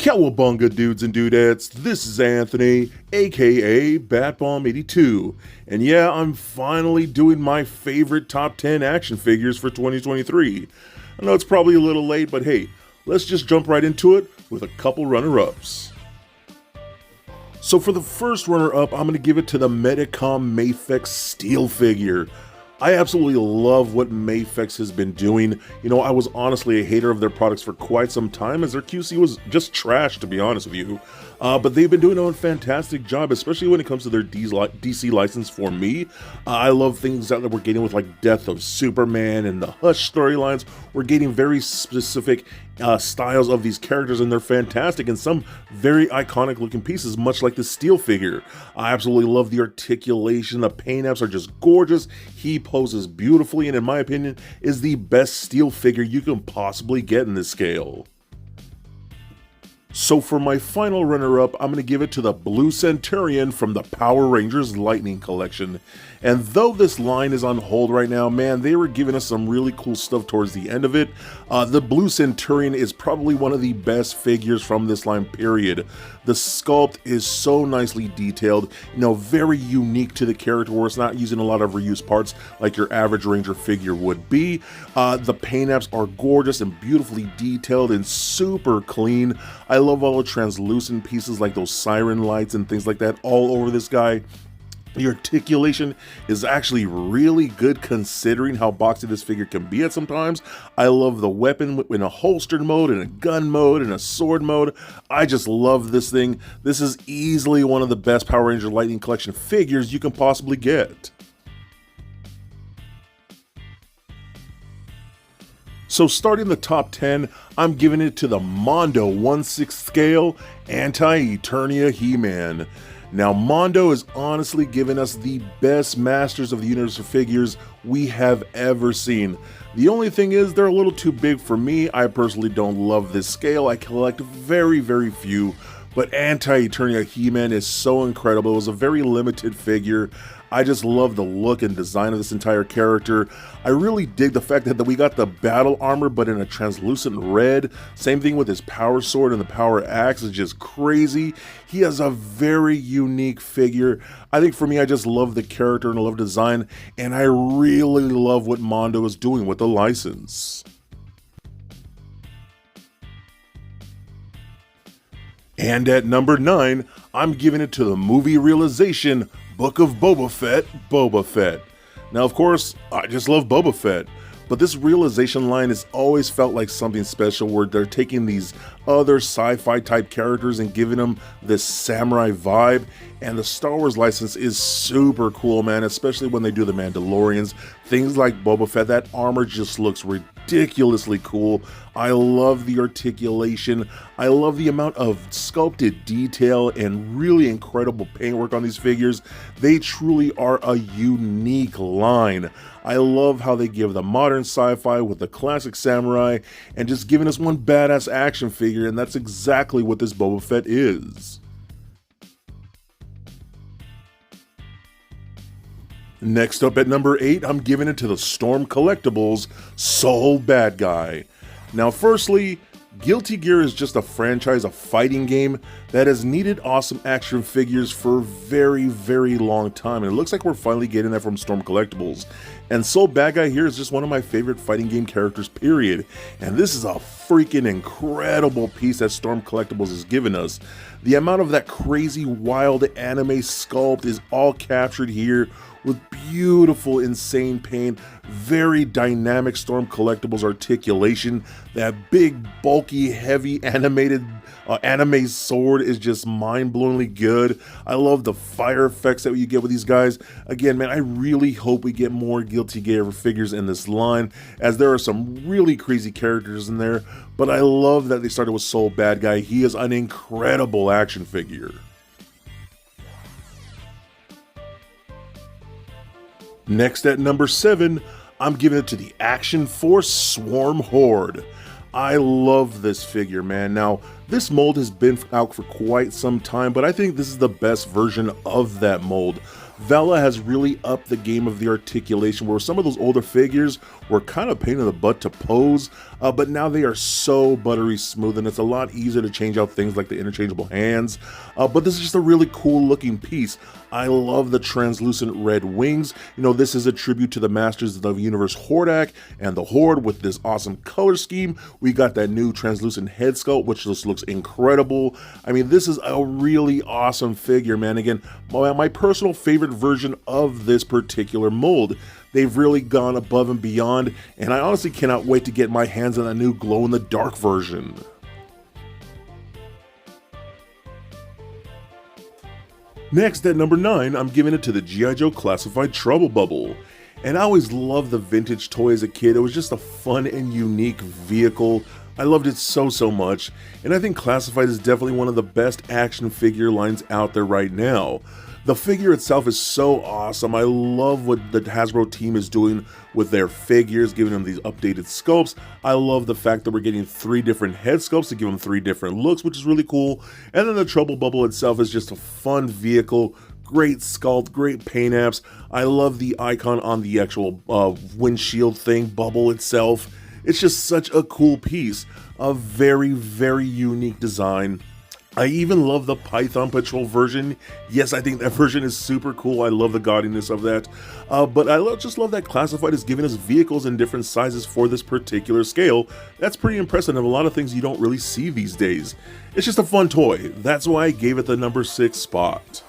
Cowabunga dudes and dudettes, this is Anthony, aka Batbomb82, and yeah, I'm finally doing my favorite top 10 action figures for 2023. I know it's probably a little late, but hey, let's just jump right into it with a couple runner-ups. So for the first runner-up, I'm going to give it to the Medicom Mafex Steel figure. I absolutely love what Mafex has been doing. You know, I was honestly a hater of their products for quite some time, as their QC was just trash, to be honest with you. But they've been doing a fantastic job, especially when it comes to their DC license for me. I love things that we're getting with like Death of Superman and the Hush storylines. We're getting very specific styles of these characters, and they're fantastic, and some very iconic looking pieces, much like the Steel figure. I absolutely love the articulation. The paint apps are just gorgeous. He poses beautifully, and in my opinion is the best Steel figure you can possibly get in this scale. So for my final runner-up, I'm going to give it to the Blue Centurion from the Power Rangers Lightning Collection. And though this line is on hold right now, man, they were giving us some really cool stuff towards the end of it. The Blue Centurion is probably one of the best figures from this line, period. The sculpt is so nicely detailed, you know, very unique to the character, where it's not using a lot of reused parts like your average Ranger figure would be. The paint apps are gorgeous and beautifully detailed and super clean. I love all the translucent pieces like those siren lights and things like that all over this guy. The articulation is actually really good considering how boxy this figure can be at sometimes. I love the weapon in a holstered mode, and a gun mode, and a sword mode. I just love this thing. This is easily one of the best Power Ranger Lightning Collection figures you can possibly get. So starting the top 10, I'm giving it to the Mondo 1/6 scale Anti-Eternia He-Man. Now, Mondo has honestly given us the best Masters of the Universe figures we have ever seen. The only thing is, they're a little too big for me. I personally don't love this scale. I collect very few, but Anti-Eternia He-Man is so incredible. It was a very limited figure. I just love the look and design of this entire character. I really dig the fact that we got the battle armor but in a translucent red. Same thing with his power sword and the power axe is just crazy. He has a very unique figure. I think for me, I just love the character and I love design, and I really love what Mondo is doing with the license. And at number 9, I'm giving it to the movie realization Book of Boba Fett, Boba Fett. Now, of course, I just love Boba Fett, but this realization line has always felt like something special, where they're taking these other sci-fi type characters and giving them this samurai vibe, and the Star Wars license is super cool, man, especially when they do the Mandalorians. Things like Boba Fett, that armor just looks ridiculously cool. I love the articulation. I love the amount of sculpted detail and really incredible paintwork on these figures. They truly are a unique line. I love how they give the modern sci-fi with the classic samurai and just giving us one badass action figure, and that's exactly what this Boba Fett is. Next up at number 8, I'm giving it to the Storm Collectibles Soul Bad Guy. Now, firstly, Guilty Gear is just a franchise, a fighting game that has needed awesome action figures for a very long time, and it looks like we're finally getting that from Storm Collectibles. And Soul Bad Guy here is just one of my favorite fighting game characters, period. And this is a freaking incredible piece that Storm Collectibles has given us. The amount of that crazy wild anime sculpt is all captured here with beautiful, insane paint, very dynamic Storm Collectibles articulation. That big, bulky, heavy animated anime sword is just mind-blowingly good. I love the fire effects that you get with these guys. Again, man, I really hope we get more guilty gear figures in this line, as there are some really crazy characters in there, but I love that they started with Soul Bad Guy. He is an incredible action figure. Next at number 7, I'm giving it to the Action Force Swarm Horde. I love this figure, man. Now, this mold has been out for quite some time, but I think this is the best version of that mold. Vela has really upped the game of the articulation, where some of those older figures were kind of pain in the butt to pose, but now they are so buttery smooth, and it's a lot easier to change out things like the interchangeable hands. But this is just a really cool looking piece. I love the translucent red wings. You know, this is a tribute to the Masters of the Universe Hordak and the Horde with this awesome color scheme. We got that new translucent head sculpt, which just looks incredible. I mean, this is a really awesome figure, man. Again, my personal favorite version of this particular mold. They've really gone above and beyond, and I honestly cannot wait to get my hands on a new glow-in-the-dark version. Next, at number 9, I'm giving it to the G.I. Joe Classified Trouble Bubble. And I always loved the vintage toy as a kid. It was just a fun and unique vehicle. I loved it so much, and I think Classified is definitely one of the best action figure lines out there right now. The figure itself is so awesome. I love what the Hasbro team is doing with their figures, giving them these updated sculpts. I love the fact that we're getting 3 different head sculpts to give them 3 different looks, which is really cool. And then the Trouble Bubble itself is just a fun vehicle. Great sculpt, great paint apps. I love the icon on the actual windshield thing, bubble itself. It's just such a cool piece. A very unique design. I even love the Python Patrol version. Yes, I think that version is super cool. I love the gaudiness of that. But I just love that Classified is giving us vehicles in different sizes for this particular scale. That's pretty impressive, and a lot of things you don't really see these days. It's just a fun toy. That's why I gave it the number 6 spot.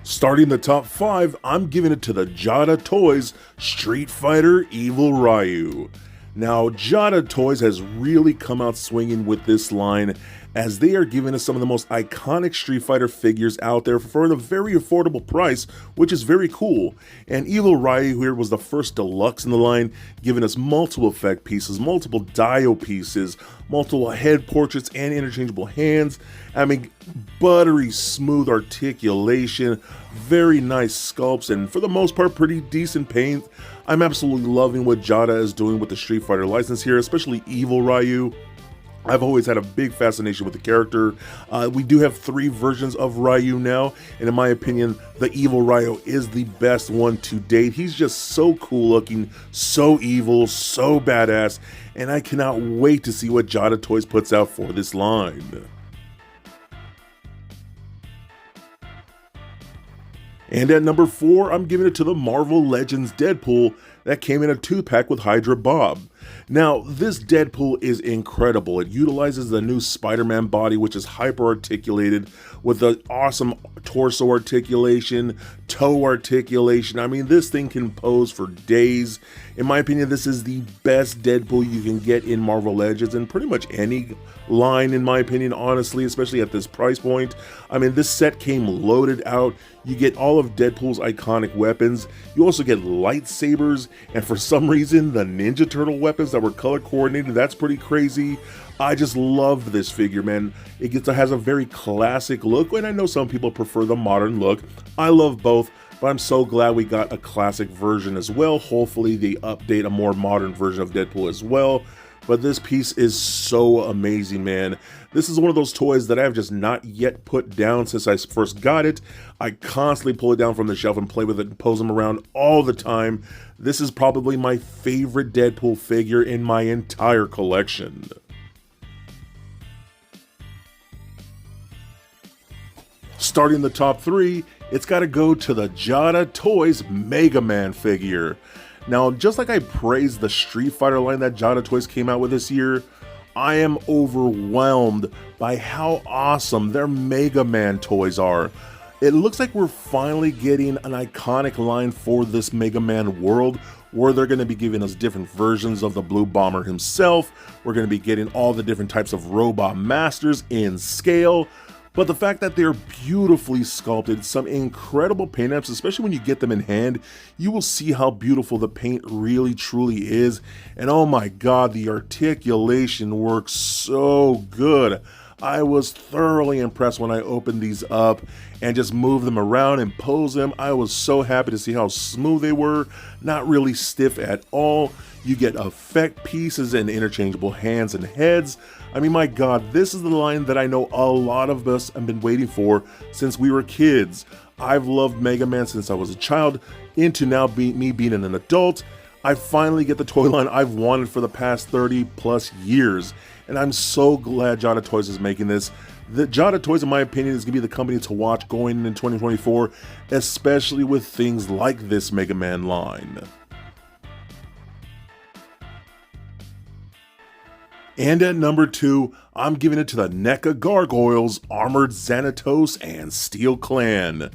Starting the top 5, I'm giving it to the Jada Toys Street Fighter Evil Ryu. Now, Jada Toys has really come out swinging with this line, as they are giving us some of the most iconic Street Fighter figures out there for a very affordable price, which is very cool. And Evil Ryu here was the first deluxe in the line, giving us multiple effect pieces, multiple Dio pieces, multiple head portraits and interchangeable hands. I mean, buttery smooth articulation, very nice sculpts, and for the most part pretty decent paint. I'm absolutely loving what Jada is doing with the Street Fighter license here, especially Evil Ryu. I've always had a big fascination with the character. We do have 3 versions of Ryu now, and in my opinion, the Evil Ryu is the best one to date. He's just so cool looking, so evil, so badass, and I cannot wait to see what Jada Toys puts out for this line. And at number 4, I'm giving it to the Marvel Legends Deadpool that came in a 2-pack with Hydra Bob. Now, this Deadpool is incredible. It utilizes the new Spider-Man body, which is hyper-articulated with the awesome torso articulation, toe articulation. I mean, this thing can pose for days. In my opinion, this is the best Deadpool you can get in Marvel Legends, and pretty much any line, in my opinion, honestly, especially at this price point. I mean, this set came loaded out. You get all of Deadpool's iconic weapons. You also get lightsabers, and for some reason, the Ninja Turtle weapons that were color coordinated. That's pretty crazy. I just love this figure, man. It has a very classic look, and I know some people prefer the modern look. I love both, but I'm so glad we got a classic version as well. Hopefully they update a more modern version of Deadpool as well. But this piece is so amazing, man. This is one of those toys that I have just not yet put down since I first got it. I constantly pull it down from the shelf and play with it and pose them around all the time. This is probably my favorite Deadpool figure in my entire collection. Starting the top 3, it's got to go to the Jada Toys Mega Man figure. Now, just like I praised the Street Fighter line that Jada Toys came out with this year, I am overwhelmed by how awesome their Mega Man toys are. It looks like we're finally getting an iconic line for this Mega Man world, where they're going to be giving us different versions of the Blue Bomber himself. We're going to be getting all the different types of robot masters in scale. But the fact that they're beautifully sculpted, some incredible paint apps, especially when you get them in hand, you will see how beautiful the paint really truly is. And oh my god, the articulation works so good. I was thoroughly impressed when I opened these up and just moved them around and posed them. I was so happy to see how smooth they were, not really stiff at all. You get effect pieces and interchangeable hands and heads. I mean, my god, this is the line that I know a lot of us have been waiting for since we were kids. I've loved Mega Man since I was a child, into now me being an adult. I finally get the toy line I've wanted for the past 30 plus years. And I'm so glad Jada Toys is making this. The Jada Toys, in my opinion, is going to be the company to watch going in 2024, especially with things like this Mega Man line. And at number 2, I'm giving it to the NECA Gargoyles, Armored Xanatos, and Steel Clan.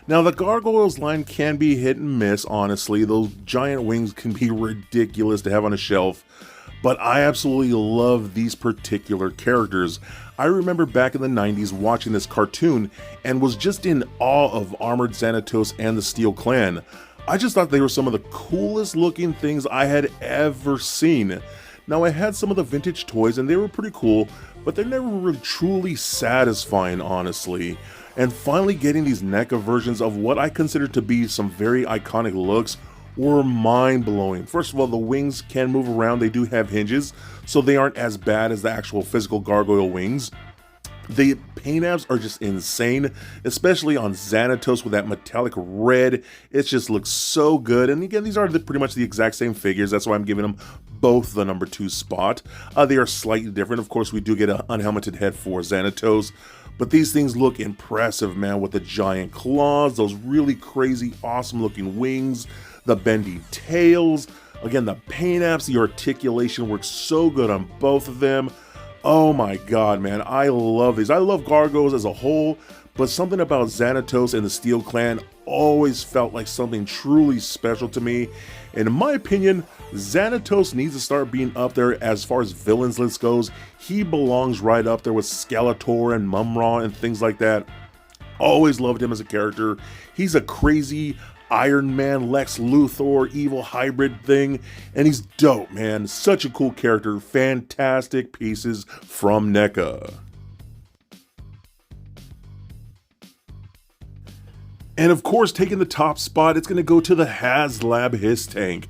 Now, the Gargoyles line can be hit and miss, honestly. Those giant wings can be ridiculous to have on a shelf. But I absolutely love these particular characters. I remember back in the 90s watching this cartoon and was just in awe of Armored Xanatos and the Steel Clan. I just thought they were some of the coolest looking things I had ever seen. Now, I had some of the vintage toys and they were pretty cool, but they're never really truly satisfying, honestly. And finally getting these NECA versions of what I consider to be some very iconic looks were mind-blowing. First of all, the wings can move around. They do have hinges, so they aren't as bad as the actual physical gargoyle wings. The paint apps are just insane, especially on Xanatos with that metallic red. It just looks so good. And again, these are pretty much the exact same figures. That's why I'm giving them both the number 2 spot. They are slightly different. Of course, we do get an unhelmeted head for Xanatos. But these things look impressive, man, with the giant claws, those really crazy, awesome looking wings, the bendy tails. Again, the paint apps, the articulation works so good on both of them. Oh my god, man, I love these. I love Gargoyles as a whole, but something about Xanatos and the Steel Clan always felt like something truly special to me. And in my opinion, Xanatos needs to start being up there as far as villains list goes. He belongs right up there with Skeletor and Mumra and things like that. Always loved him as a character. He's a crazy Iron Man, Lex Luthor, evil hybrid thing, and he's dope, man. Such a cool character. Fantastic pieces from NECA. And of course, taking the top spot, it's going to go to the HasLab Hiss Tank.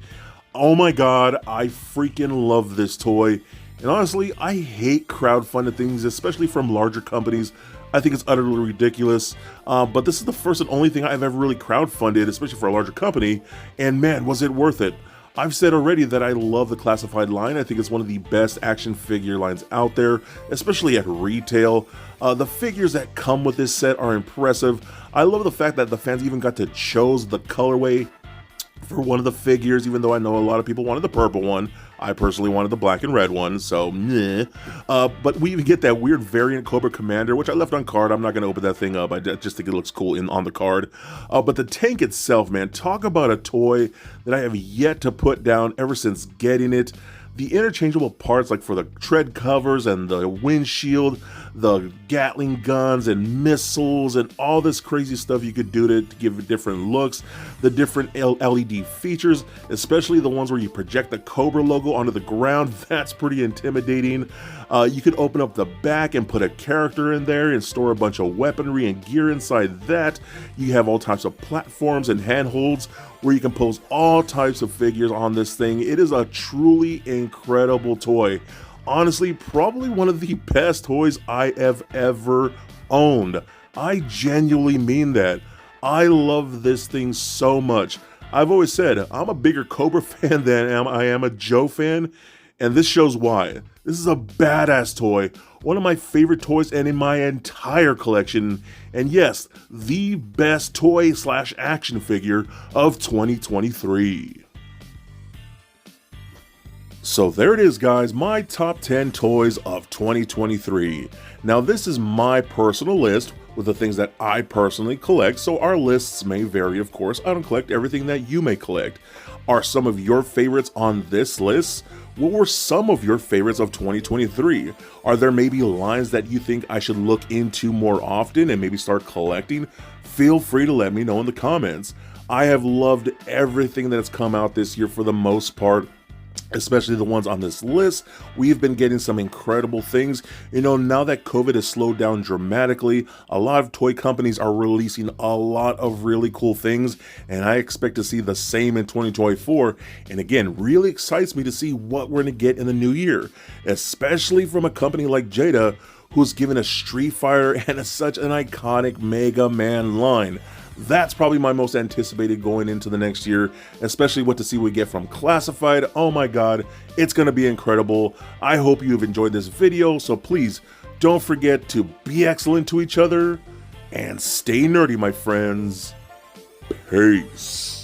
Oh my god, I freaking love this toy. And honestly, I hate crowdfunded things, especially from larger companies. I think it's utterly ridiculous, but this is the first and only thing I've ever really crowdfunded, especially for a larger company, and man, was it worth it. I've said already that I love the Classified line. I think it's one of the best action figure lines out there, especially at retail. The figures that come with this set are impressive. I love the fact that the fans even got to choose the colorway for one of the figures, even though I know a lot of people wanted the purple one. I personally wanted the black and red one, so meh. But we even get that weird variant Cobra Commander, which I left on card. I'm not going to open that thing up. I just think it looks cool on the card. But the tank itself, man, talk about a toy that I have yet to put down ever since getting it. The interchangeable parts, like for the tread covers and the windshield, the Gatling guns and missiles and all this crazy stuff you could do to give it different looks, the different LED features, especially the ones where you project the Cobra logo onto the ground. That's pretty intimidating. You could open up the back and put a character in there and store a bunch of weaponry and gear inside that. You have all types of platforms and handholds where you can pose all types of figures on this thing. It is a truly incredible toy. Honestly, probably one of the best toys I have ever owned. I genuinely mean that. I love this thing so much. I've always said I'm a bigger Cobra fan than I am a Joe fan, and this shows why. This is a badass toy, one of my favorite toys and in my entire collection, and yes, the best toy / action figure of 2023. So there it is, guys, my top 10 toys of 2023. Now this is my personal list, with the things that I personally collect, so our lists may vary, of course. I don't collect everything that you may collect. Are some of your favorites on this list? What were some of your favorites of 2023? Are there maybe lines that you think I should look into more often and maybe start collecting? Feel free to let me know in the comments. I have loved everything that's come out this year for the most part, especially the ones on this list. We've been getting some incredible things. You know, now that COVID has slowed down dramatically, a lot of toy companies are releasing a lot of really cool things, and I expect to see the same in 2024. And again, really excites me to see what we're going to get in the new year, especially from a company like Jada, who's given us Street Fighter and such an iconic Mega Man line. That's probably my most anticipated going into the next year, especially what to see we get from Classified. Oh my god, it's going to be incredible. I hope you've enjoyed this video, so please don't forget to be excellent to each other and stay nerdy, my friends. Peace.